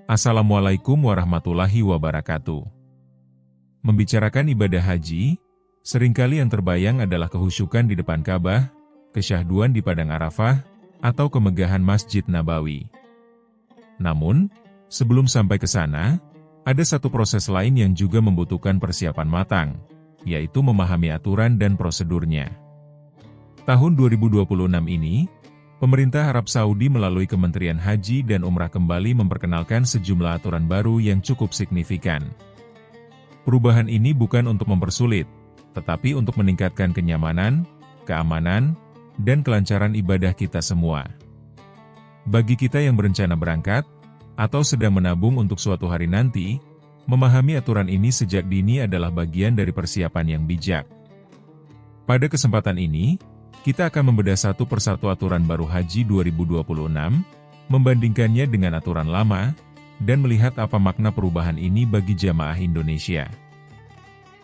Assalamualaikum warahmatullahi wabarakatuh. Membicarakan ibadah haji, seringkali yang terbayang adalah kehusyukan di depan Ka'bah, kesyahduan di Padang Arafah, atau kemegahan Masjid Nabawi. Namun, sebelum sampai ke sana, ada satu proses lain yang juga membutuhkan persiapan matang, yaitu memahami aturan dan prosedurnya. Tahun 2026 ini, pemerintah Arab Saudi melalui Kementerian Haji dan Umrah kembali memperkenalkan sejumlah aturan baru yang cukup signifikan. Perubahan ini bukan untuk mempersulit, tetapi untuk meningkatkan kenyamanan, keamanan, dan kelancaran ibadah kita semua. Bagi kita yang berencana berangkat, atau sedang menabung untuk suatu hari nanti, memahami aturan ini sejak dini adalah bagian dari persiapan yang bijak. Pada kesempatan ini, kita akan membedah satu persatu aturan baru Haji 2026, membandingkannya dengan aturan lama, dan melihat apa makna perubahan ini bagi jamaah Indonesia.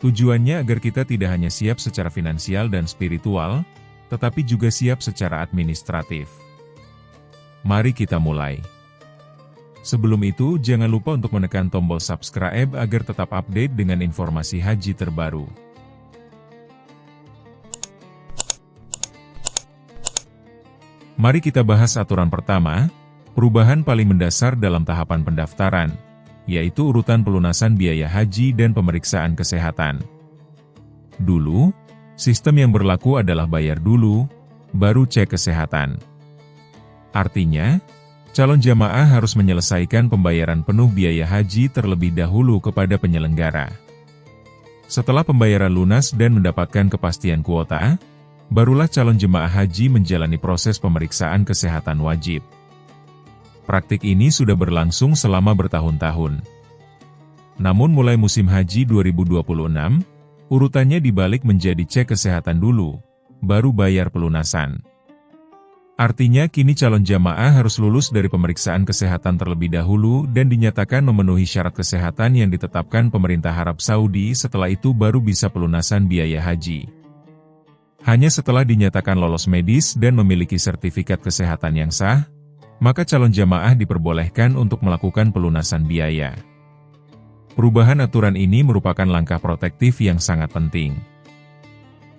Tujuannya agar kita tidak hanya siap secara finansial dan spiritual, tetapi juga siap secara administratif. Mari kita mulai. Sebelum itu, jangan lupa untuk menekan tombol subscribe agar tetap update dengan informasi haji terbaru. Mari kita bahas aturan pertama, perubahan paling mendasar dalam tahapan pendaftaran, yaitu urutan pelunasan biaya haji dan pemeriksaan kesehatan. Dulu, sistem yang berlaku adalah bayar dulu, baru cek kesehatan. Artinya, calon jamaah harus menyelesaikan pembayaran penuh biaya haji terlebih dahulu kepada penyelenggara. Setelah pembayaran lunas dan mendapatkan kepastian kuota, barulah calon jemaah haji menjalani proses pemeriksaan kesehatan wajib. Praktik ini sudah berlangsung selama bertahun-tahun. Namun mulai musim haji 2026, urutannya dibalik menjadi cek kesehatan dulu, baru bayar pelunasan. Artinya kini calon jamaah harus lulus dari pemeriksaan kesehatan terlebih dahulu dan dinyatakan memenuhi syarat kesehatan yang ditetapkan pemerintah Arab Saudi, setelah itu baru bisa pelunasan biaya haji. Hanya setelah dinyatakan lolos medis dan memiliki sertifikat kesehatan yang sah, maka calon jamaah diperbolehkan untuk melakukan pelunasan biaya. Perubahan aturan ini merupakan langkah protektif yang sangat penting.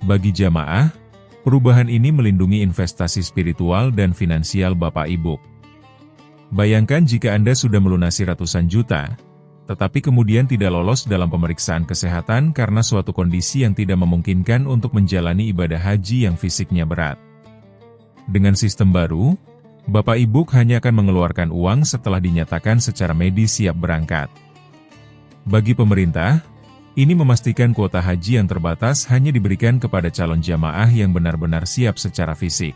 Bagi jamaah, perubahan ini melindungi investasi spiritual dan finansial Bapak Ibu. Bayangkan jika Anda sudah melunasi ratusan juta, tetapi kemudian tidak lolos dalam pemeriksaan kesehatan karena suatu kondisi yang tidak memungkinkan untuk menjalani ibadah haji yang fisiknya berat. Dengan sistem baru, Bapak Ibu hanya akan mengeluarkan uang setelah dinyatakan secara medis siap berangkat. Bagi pemerintah, ini memastikan kuota haji yang terbatas hanya diberikan kepada calon jamaah yang benar-benar siap secara fisik.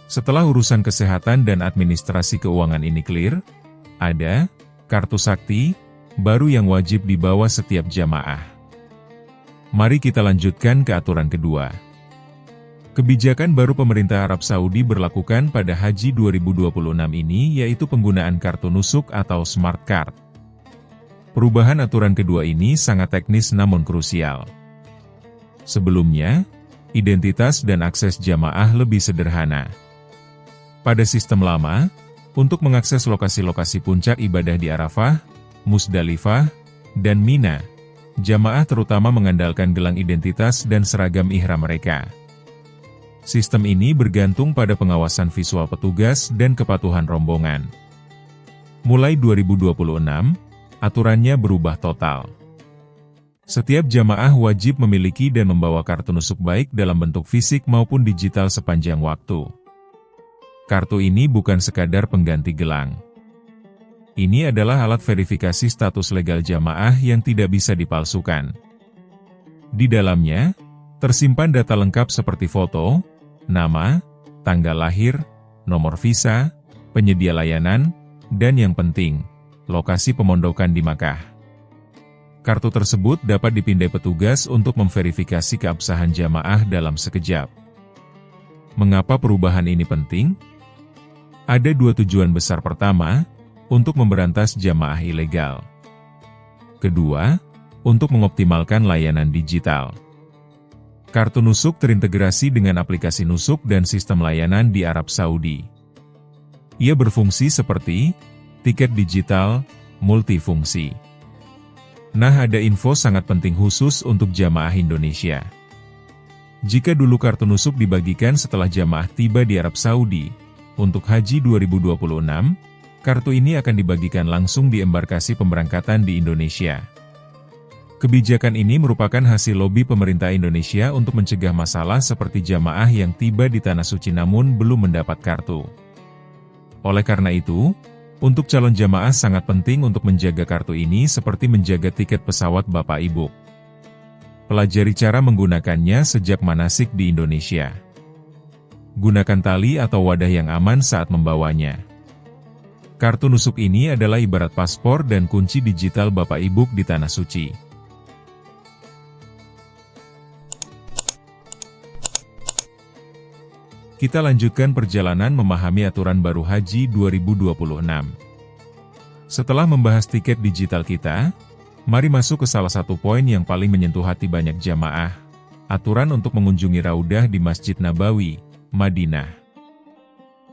Setelah urusan kesehatan dan administrasi keuangan ini clear, ada kartu sakti baru yang wajib dibawa setiap jamaah. Mari kita lanjutkan ke aturan kedua. Kebijakan baru pemerintah Arab Saudi berlakukan pada Haji 2026 ini yaitu penggunaan kartu nusuk atau smart card. Perubahan aturan kedua ini sangat teknis namun krusial. Sebelumnya, identitas dan akses jamaah lebih sederhana. Pada sistem lama, untuk mengakses lokasi-lokasi puncak ibadah di Arafah, Musdalifah, dan Mina, jamaah terutama mengandalkan gelang identitas dan seragam ihram mereka. Sistem ini bergantung pada pengawasan visual petugas dan kepatuhan rombongan. Mulai 2026, aturannya berubah total. Setiap jamaah wajib memiliki dan membawa kartu nusuk baik dalam bentuk fisik maupun digital sepanjang waktu. Kartu ini bukan sekadar pengganti gelang. Ini adalah alat verifikasi status legal jamaah yang tidak bisa dipalsukan. Di dalamnya, tersimpan data lengkap seperti foto, nama, tanggal lahir, nomor visa, penyedia layanan, dan yang penting, lokasi pemondokan di Makkah. Kartu tersebut dapat dipindai petugas untuk memverifikasi keabsahan jamaah dalam sekejap. Mengapa perubahan ini penting? Ada dua tujuan besar. Pertama, untuk memberantas jamaah ilegal. Kedua, untuk mengoptimalkan layanan digital. Kartu Nusuk terintegrasi dengan aplikasi Nusuk dan sistem layanan di Arab Saudi. Ia berfungsi seperti tiket digital, multifungsi. Nah, ada info sangat penting khusus untuk jamaah Indonesia. Jika dulu kartu Nusuk dibagikan setelah jamaah tiba di Arab Saudi, untuk Haji 2026, kartu ini akan dibagikan langsung di embarkasi pemberangkatan di Indonesia. Kebijakan ini merupakan hasil lobi pemerintah Indonesia untuk mencegah masalah seperti jamaah yang tiba di Tanah Suci namun belum mendapat kartu. Oleh karena itu, untuk calon jamaah sangat penting untuk menjaga kartu ini seperti menjaga tiket pesawat Bapak Ibu. Pelajari cara menggunakannya sejak manasik di Indonesia. Gunakan tali atau wadah yang aman saat membawanya. Kartu Nusuk ini adalah ibarat paspor dan kunci digital Bapak Ibu di Tanah Suci. Kita lanjutkan perjalanan memahami aturan baru Haji 2026. Setelah membahas tiket digital kita, mari masuk ke salah satu poin yang paling menyentuh hati banyak jamaah, aturan untuk mengunjungi Raudah di Masjid Nabawi, Madinah.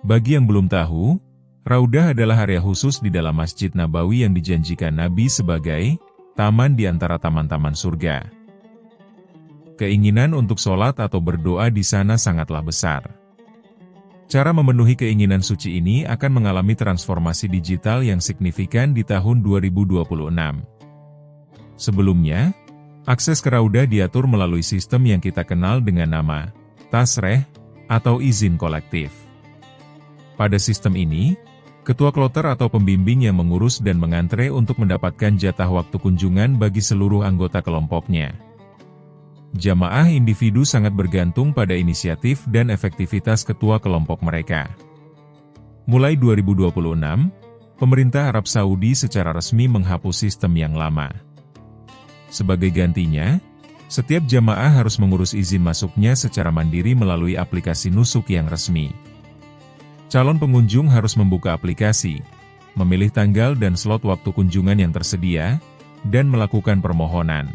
Bagi yang belum tahu, Raudah adalah area khusus di dalam Masjid Nabawi yang dijanjikan Nabi sebagai taman di antara taman-taman surga. Keinginan untuk sholat atau berdoa di sana sangatlah besar. Cara memenuhi keinginan suci ini akan mengalami transformasi digital yang signifikan di tahun 2026. Sebelumnya, akses ke Raudah diatur melalui sistem yang kita kenal dengan nama tasreh atau izin kolektif. Pada sistem ini, ketua kloter atau pembimbing yang mengurus dan mengantre untuk mendapatkan jatah waktu kunjungan bagi seluruh anggota kelompoknya. Jamaah individu sangat bergantung pada inisiatif dan efektivitas ketua kelompok mereka. Mulai 2026, pemerintah Arab Saudi secara resmi menghapus sistem yang lama. Sebagai gantinya, setiap jamaah harus mengurus izin masuknya secara mandiri melalui aplikasi Nusuk yang resmi. Calon pengunjung harus membuka aplikasi, memilih tanggal dan slot waktu kunjungan yang tersedia, dan melakukan permohonan.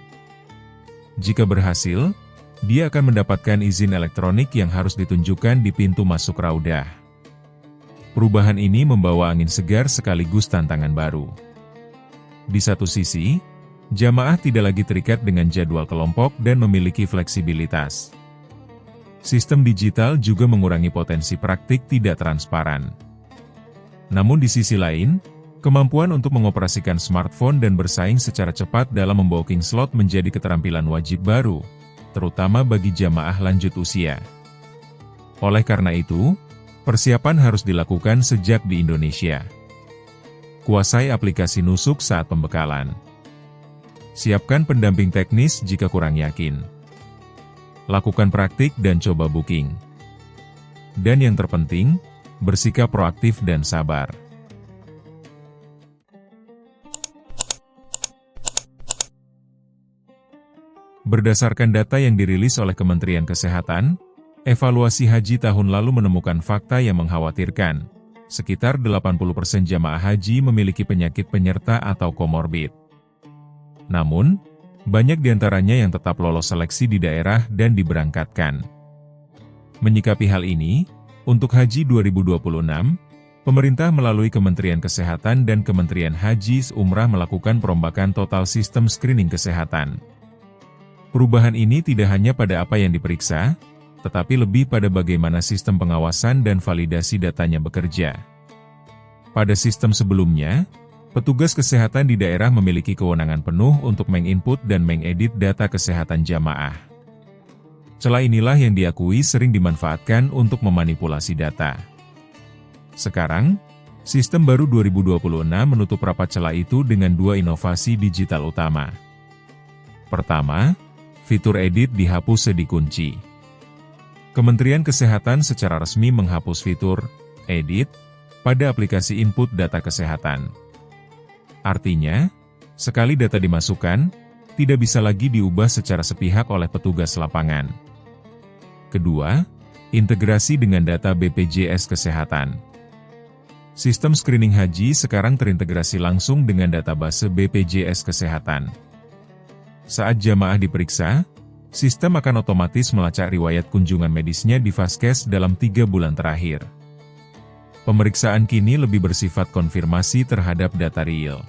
Jika berhasil, dia akan mendapatkan izin elektronik yang harus ditunjukkan di pintu masuk Raudah. Perubahan ini membawa angin segar sekaligus tantangan baru. Di satu sisi, jamaah tidak lagi terikat dengan jadwal kelompok dan memiliki fleksibilitas. Sistem digital juga mengurangi potensi praktik tidak transparan. Namun di sisi lain, kemampuan untuk mengoperasikan smartphone dan bersaing secara cepat dalam membooking slot menjadi keterampilan wajib baru, terutama bagi jamaah lanjut usia. Oleh karena itu, persiapan harus dilakukan sejak di Indonesia. Kuasai aplikasi Nusuk saat pembekalan. Siapkan pendamping teknis jika kurang yakin. Lakukan praktik dan coba booking. Dan yang terpenting, bersikap proaktif dan sabar. Berdasarkan data yang dirilis oleh Kementerian Kesehatan, evaluasi haji tahun lalu menemukan fakta yang mengkhawatirkan. Sekitar 80% jamaah haji memiliki penyakit penyerta atau komorbid. Namun, banyak diantaranya yang tetap lolos seleksi di daerah dan diberangkatkan. Menyikapi hal ini, untuk Haji 2026, pemerintah melalui Kementerian Kesehatan dan Kementerian Haji Umrah melakukan perombakan total sistem screening kesehatan. Perubahan ini tidak hanya pada apa yang diperiksa, tetapi lebih pada bagaimana sistem pengawasan dan validasi datanya bekerja. Pada sistem sebelumnya, petugas kesehatan di daerah memiliki kewenangan penuh untuk menginput dan mengedit data kesehatan jamaah. Celah inilah yang diakui sering dimanfaatkan untuk memanipulasi data. Sekarang, sistem baru 2026 menutup rapat celah itu dengan dua inovasi digital utama. Pertama, fitur edit dihapus sedikunci. Kementerian Kesehatan secara resmi menghapus fitur edit pada aplikasi input data kesehatan. Artinya, sekali data dimasukkan, tidak bisa lagi diubah secara sepihak oleh petugas lapangan. Kedua, integrasi dengan data BPJS Kesehatan. Sistem screening haji sekarang terintegrasi langsung dengan database BPJS Kesehatan. Saat jamaah diperiksa, sistem akan otomatis melacak riwayat kunjungan medisnya di Vaskes dalam 3 bulan terakhir. Pemeriksaan kini lebih bersifat konfirmasi terhadap data real.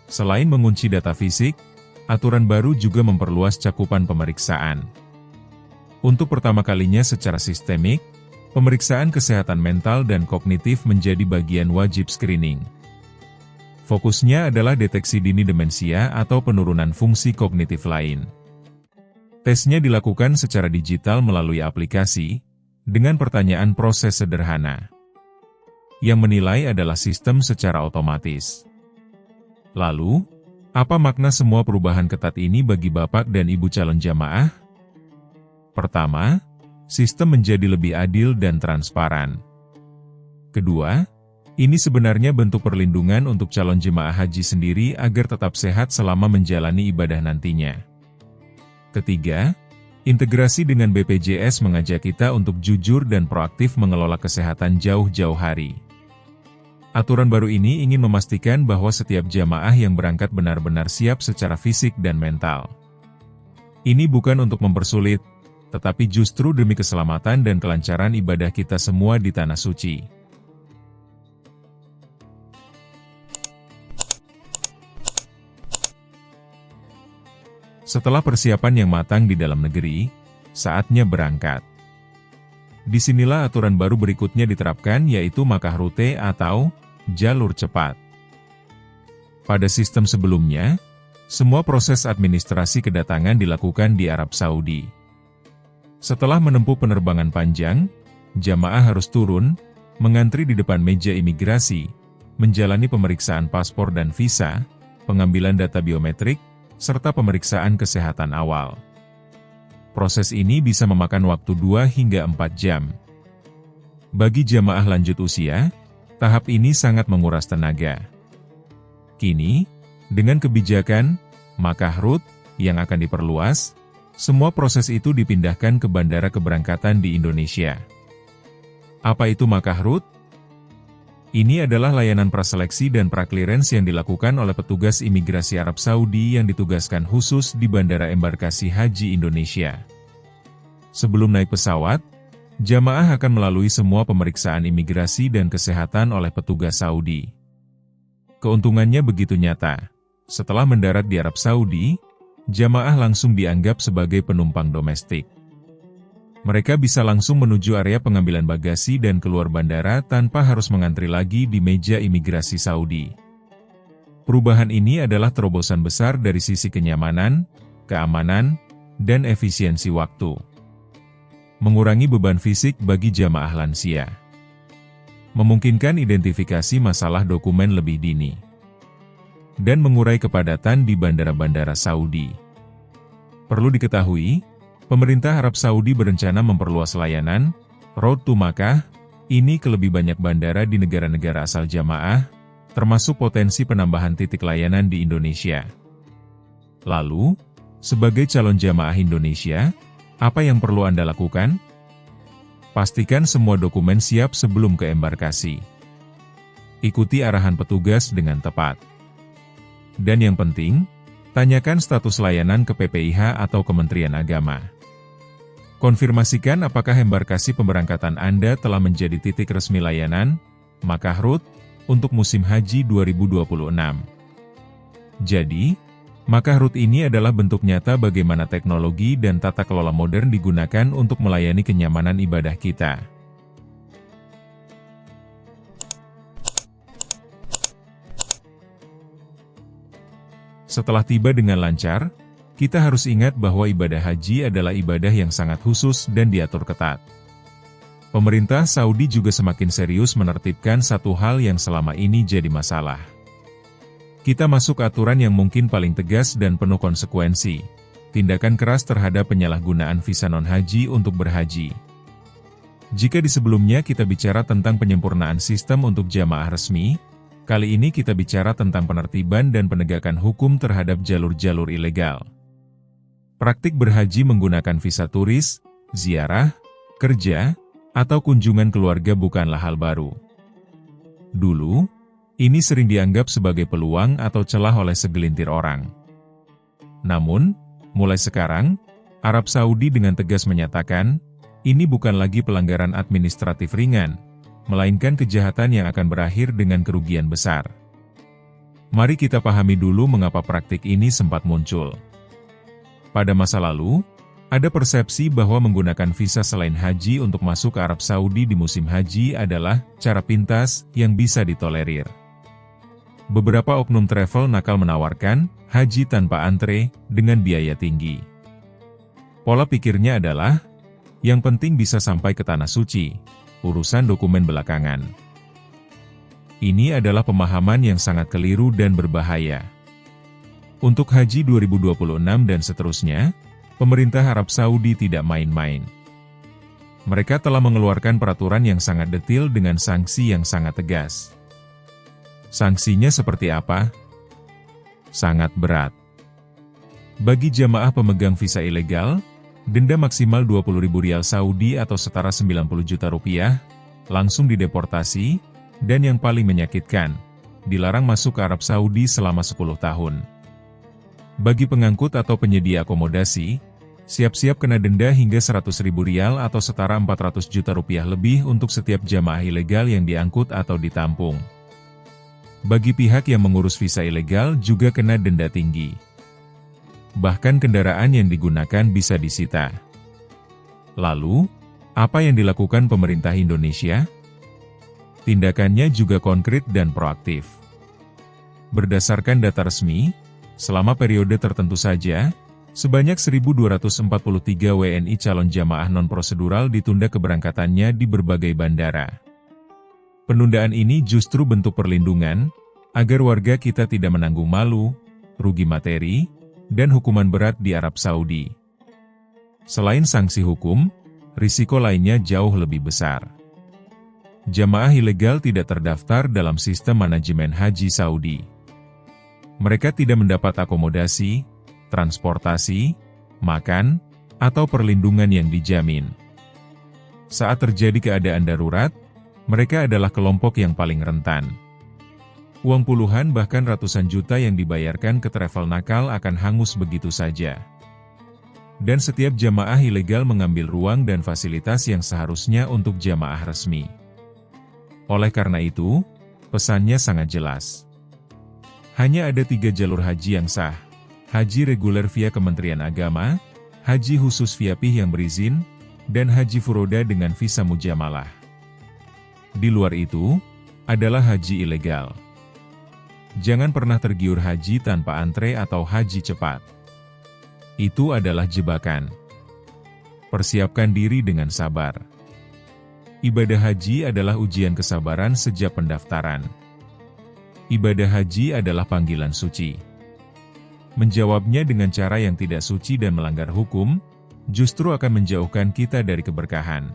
Selain mengunci data fisik, aturan baru juga memperluas cakupan pemeriksaan. Untuk pertama kalinya secara sistemik, pemeriksaan kesehatan mental dan kognitif menjadi bagian wajib screening. Fokusnya adalah deteksi dini demensia atau penurunan fungsi kognitif lain. Tesnya dilakukan secara digital melalui aplikasi, dengan pertanyaan proses sederhana. Yang menilai adalah sistem secara otomatis. Lalu, apa makna semua perubahan ketat ini bagi Bapak dan Ibu calon jamaah? Pertama, sistem menjadi lebih adil dan transparan. Kedua, ini sebenarnya bentuk perlindungan untuk calon jemaah haji sendiri agar tetap sehat selama menjalani ibadah nantinya. Ketiga, integrasi dengan BPJS mengajak kita untuk jujur dan proaktif mengelola kesehatan jauh-jauh hari. Aturan baru ini ingin memastikan bahwa setiap jamaah yang berangkat benar-benar siap secara fisik dan mental. Ini bukan untuk mempersulit, tetapi justru demi keselamatan dan kelancaran ibadah kita semua di Tanah Suci. Setelah persiapan yang matang di dalam negeri, saatnya berangkat. Disinilah aturan baru berikutnya diterapkan, yaitu Makkah Route atau jalur cepat. Pada sistem sebelumnya, semua proses administrasi kedatangan dilakukan di Arab Saudi. Setelah menempuh penerbangan panjang, jamaah harus turun, mengantri di depan meja imigrasi, menjalani pemeriksaan paspor dan visa, pengambilan data biometrik, serta pemeriksaan kesehatan awal. Proses ini bisa memakan waktu 2 hingga 4 jam. Bagi jamaah lanjut usia, tahap ini sangat menguras tenaga. Kini, dengan kebijakan Makkah Route yang akan diperluas, semua proses itu dipindahkan ke bandara keberangkatan di Indonesia. Apa itu Makkah Route? Ini adalah layanan praseleksi dan praklirens yang dilakukan oleh petugas imigrasi Arab Saudi yang ditugaskan khusus di Bandara Embarkasi Haji Indonesia. Sebelum naik pesawat, jamaah akan melalui semua pemeriksaan imigrasi dan kesehatan oleh petugas Saudi. Keuntungannya begitu nyata. Setelah mendarat di Arab Saudi, jamaah langsung dianggap sebagai penumpang domestik. Mereka bisa langsung menuju area pengambilan bagasi dan keluar bandara tanpa harus mengantri lagi di meja imigrasi Saudi. Perubahan ini adalah terobosan besar dari sisi kenyamanan, keamanan, dan efisiensi waktu. Mengurangi beban fisik bagi jamaah lansia. Memungkinkan identifikasi masalah dokumen lebih dini. Dan mengurai kepadatan di bandara-bandara Saudi. Perlu diketahui, pemerintah Arab Saudi berencana memperluas layanan Road to Makkah ini ke lebih banyak bandara di negara-negara asal jamaah, termasuk potensi penambahan titik layanan di Indonesia. Lalu, sebagai calon jamaah Indonesia, apa yang perlu Anda lakukan? Pastikan semua dokumen siap sebelum ke embarkasi. Ikuti arahan petugas dengan tepat. Dan yang penting, tanyakan status layanan ke PPIH atau Kementerian Agama. Konfirmasikan apakah embarkasi pemberangkatan Anda telah menjadi titik resmi layanan Makkah Route untuk musim haji 2026. Jadi, Makkah Route ini adalah bentuk nyata bagaimana teknologi dan tata kelola modern digunakan untuk melayani kenyamanan ibadah kita. Setelah tiba dengan lancar, kita harus ingat bahwa ibadah haji adalah ibadah yang sangat khusus dan diatur ketat. Pemerintah Saudi juga semakin serius menertibkan satu hal yang selama ini jadi masalah. Kita masuk aturan yang mungkin paling tegas dan penuh konsekuensi, tindakan keras terhadap penyalahgunaan visa non-haji untuk berhaji. Jika di sebelumnya kita bicara tentang penyempurnaan sistem untuk jamaah resmi, kali ini kita bicara tentang penertiban dan penegakan hukum terhadap jalur-jalur ilegal. Praktik berhaji menggunakan visa turis, ziarah, kerja, atau kunjungan keluarga bukanlah hal baru. Dulu, ini sering dianggap sebagai peluang atau celah oleh segelintir orang. Namun, mulai sekarang, Arab Saudi dengan tegas menyatakan, ini bukan lagi pelanggaran administratif ringan, melainkan kejahatan yang akan berakhir dengan kerugian besar. Mari kita pahami dulu mengapa praktik ini sempat muncul. Pada masa lalu, ada persepsi bahwa menggunakan visa selain haji untuk masuk ke Arab Saudi di musim haji adalah cara pintas yang bisa ditolerir. Beberapa oknum travel nakal menawarkan haji tanpa antre dengan biaya tinggi. Pola pikirnya adalah, yang penting bisa sampai ke Tanah Suci, urusan dokumen belakangan. Ini adalah pemahaman yang sangat keliru dan berbahaya. Untuk haji 2026 dan seterusnya, pemerintah Arab Saudi tidak main-main. Mereka telah mengeluarkan peraturan yang sangat detail dengan sanksi yang sangat tegas. Sanksinya seperti apa? Sangat berat. Bagi jamaah pemegang visa ilegal, denda maksimal 20.000 rial Saudi atau setara 90 juta rupiah, langsung dideportasi, dan yang paling menyakitkan, dilarang masuk ke Arab Saudi selama 10 tahun. Bagi pengangkut atau penyedia akomodasi, siap-siap kena denda hingga 100.000 rial atau setara 400 juta rupiah lebih untuk setiap jamaah ilegal yang diangkut atau ditampung. Bagi pihak yang mengurus visa ilegal juga kena denda tinggi. Bahkan kendaraan yang digunakan bisa disita. Lalu, apa yang dilakukan pemerintah Indonesia? Tindakannya juga konkret dan proaktif. Berdasarkan data resmi, selama periode tertentu saja, sebanyak 1.243 WNI calon jamaah non-prosedural ditunda keberangkatannya di berbagai bandara. Penundaan ini justru bentuk perlindungan, agar warga kita tidak menanggung malu, rugi materi, dan hukuman berat di Arab Saudi. Selain sanksi hukum, risiko lainnya jauh lebih besar. Jamaah ilegal tidak terdaftar dalam sistem manajemen haji Saudi. Mereka tidak mendapat akomodasi, transportasi, makan, atau perlindungan yang dijamin. Saat terjadi keadaan darurat, mereka adalah kelompok yang paling rentan. Uang puluhan bahkan ratusan juta yang dibayarkan ke travel nakal akan hangus begitu saja. Dan setiap jamaah ilegal mengambil ruang dan fasilitas yang seharusnya untuk jamaah resmi. Oleh karena itu, pesannya sangat jelas. Hanya ada 3 jalur haji yang sah: haji reguler via Kementerian Agama, haji khusus via PIH yang berizin, dan haji furoda dengan visa mujamalah. Di luar itu, adalah haji ilegal. Jangan pernah tergiur haji tanpa antre atau haji cepat. Itu adalah jebakan. Persiapkan diri dengan sabar. Ibadah haji adalah ujian kesabaran sejak pendaftaran. Ibadah haji adalah panggilan suci. Menjawabnya dengan cara yang tidak suci dan melanggar hukum, justru akan menjauhkan kita dari keberkahan.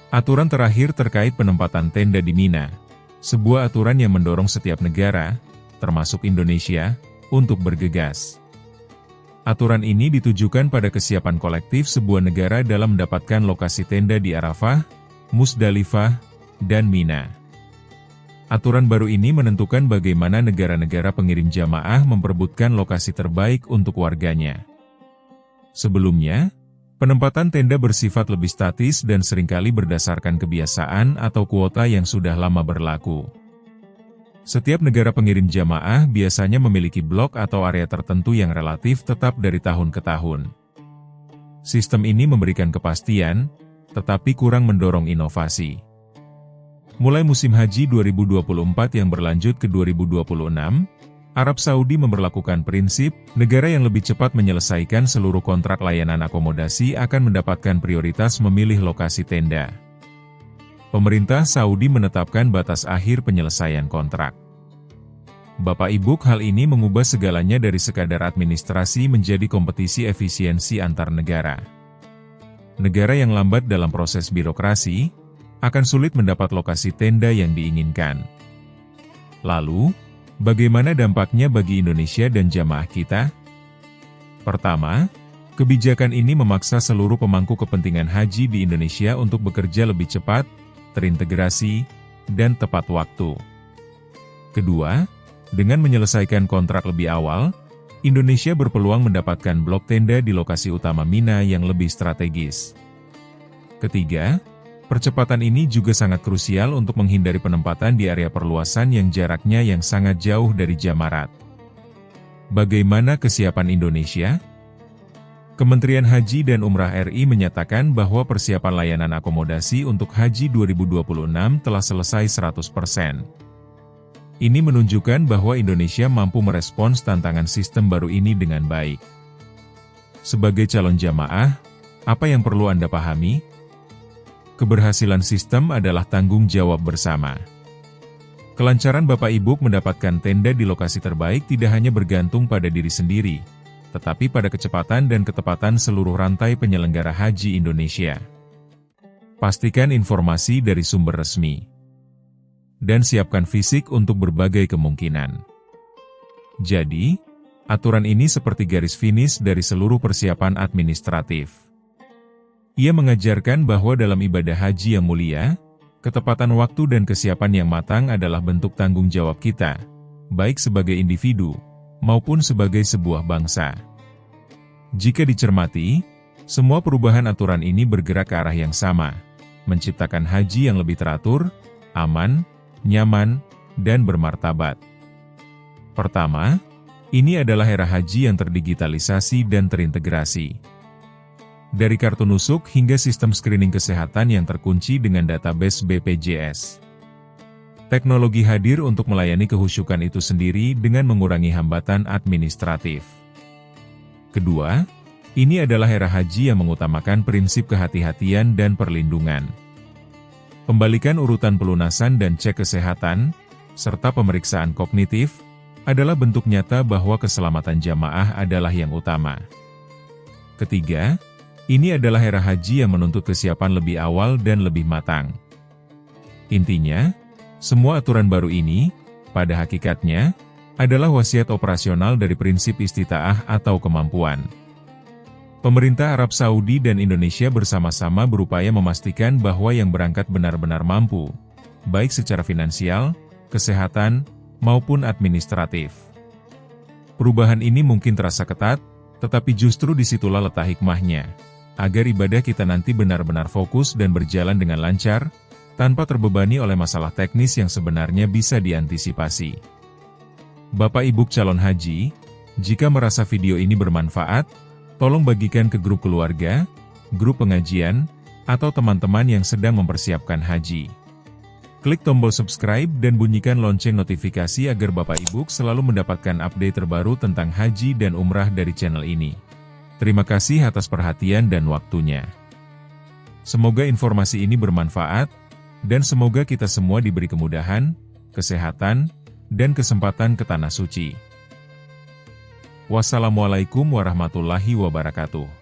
Aturan terakhir terkait penempatan tenda di Mina, sebuah aturan yang mendorong setiap negara, termasuk Indonesia, untuk bergegas. Aturan ini ditujukan pada kesiapan kolektif sebuah negara dalam mendapatkan lokasi tenda di Arafah, Musdalifah, dan Mina. Aturan baru ini menentukan bagaimana negara-negara pengirim jamaah memperebutkan lokasi terbaik untuk warganya. Sebelumnya, penempatan tenda bersifat lebih statis dan seringkali berdasarkan kebiasaan atau kuota yang sudah lama berlaku. Setiap negara pengirim jamaah biasanya memiliki blok atau area tertentu yang relatif tetap dari tahun ke tahun. Sistem ini memberikan kepastian, tetapi kurang mendorong inovasi. Mulai musim haji 2024 yang berlanjut ke 2026, Arab Saudi memberlakukan prinsip, negara yang lebih cepat menyelesaikan seluruh kontrak layanan akomodasi akan mendapatkan prioritas memilih lokasi tenda. Pemerintah Saudi menetapkan batas akhir penyelesaian kontrak. Bapak Ibu, hal ini mengubah segalanya dari sekadar administrasi menjadi kompetisi efisiensi antar negara. Negara yang lambat dalam proses birokrasi, akan sulit mendapat lokasi tenda yang diinginkan. Lalu, bagaimana dampaknya bagi Indonesia dan jamaah kita? Pertama, kebijakan ini memaksa seluruh pemangku kepentingan haji di Indonesia untuk bekerja lebih cepat, terintegrasi, dan tepat waktu. Kedua, dengan menyelesaikan kontrak lebih awal, Indonesia berpeluang mendapatkan blok tenda di lokasi utama Mina yang lebih strategis. Ketiga, percepatan ini juga sangat krusial untuk menghindari penempatan di area perluasan yang jaraknya yang sangat jauh dari Jamarat. Bagaimana kesiapan Indonesia? Kementerian Haji dan Umrah RI menyatakan bahwa persiapan layanan akomodasi untuk Haji 2026 telah selesai 100%. Ini menunjukkan bahwa Indonesia mampu merespons tantangan sistem baru ini dengan baik. Sebagai calon jamaah, apa yang perlu Anda pahami? Keberhasilan sistem adalah tanggung jawab bersama. Kelancaran Bapak Ibu mendapatkan tenda di lokasi terbaik tidak hanya bergantung pada diri sendiri, tetapi pada kecepatan dan ketepatan seluruh rantai penyelenggara haji Indonesia. Pastikan informasi dari sumber resmi. Dan siapkan fisik untuk berbagai kemungkinan. Jadi, aturan ini seperti garis finish dari seluruh persiapan administratif. Ia mengajarkan bahwa dalam ibadah haji yang mulia, ketepatan waktu dan kesiapan yang matang adalah bentuk tanggung jawab kita, baik sebagai individu, maupun sebagai sebuah bangsa. Jika dicermati, semua perubahan aturan ini bergerak ke arah yang sama, menciptakan haji yang lebih teratur, aman, nyaman, dan bermartabat. Pertama, ini adalah era haji yang terdigitalisasi dan terintegrasi. Dari kartu nusuk hingga sistem screening kesehatan yang terkunci dengan database BPJS. Teknologi hadir untuk melayani kehusyukan itu sendiri dengan mengurangi hambatan administratif. Kedua, ini adalah era haji yang mengutamakan prinsip kehati-hatian dan perlindungan. Pembalikan urutan pelunasan dan cek kesehatan, serta pemeriksaan kognitif, adalah bentuk nyata bahwa keselamatan jamaah adalah yang utama. Ketiga, ini adalah era haji yang menuntut kesiapan lebih awal dan lebih matang. Intinya, semua aturan baru ini, pada hakikatnya, adalah wasiat operasional dari prinsip istita'ah atau kemampuan. Pemerintah Arab Saudi dan Indonesia bersama-sama berupaya memastikan bahwa yang berangkat benar-benar mampu, baik secara finansial, kesehatan, maupun administratif. Perubahan ini mungkin terasa ketat, tetapi justru disitulah letak hikmahnya, agar ibadah kita nanti benar-benar fokus dan berjalan dengan lancar, tanpa terbebani oleh masalah teknis yang sebenarnya bisa diantisipasi. Bapak Ibu calon haji, jika merasa video ini bermanfaat, tolong bagikan ke grup keluarga, grup pengajian, atau teman-teman yang sedang mempersiapkan haji. Klik tombol subscribe dan bunyikan lonceng notifikasi agar Bapak Ibu selalu mendapatkan update terbaru tentang haji dan umrah dari channel ini. Terima kasih atas perhatian dan waktunya. Semoga informasi ini bermanfaat, dan semoga kita semua diberi kemudahan, kesehatan, dan kesempatan ke Tanah Suci. Wassalamualaikum warahmatullahi wabarakatuh.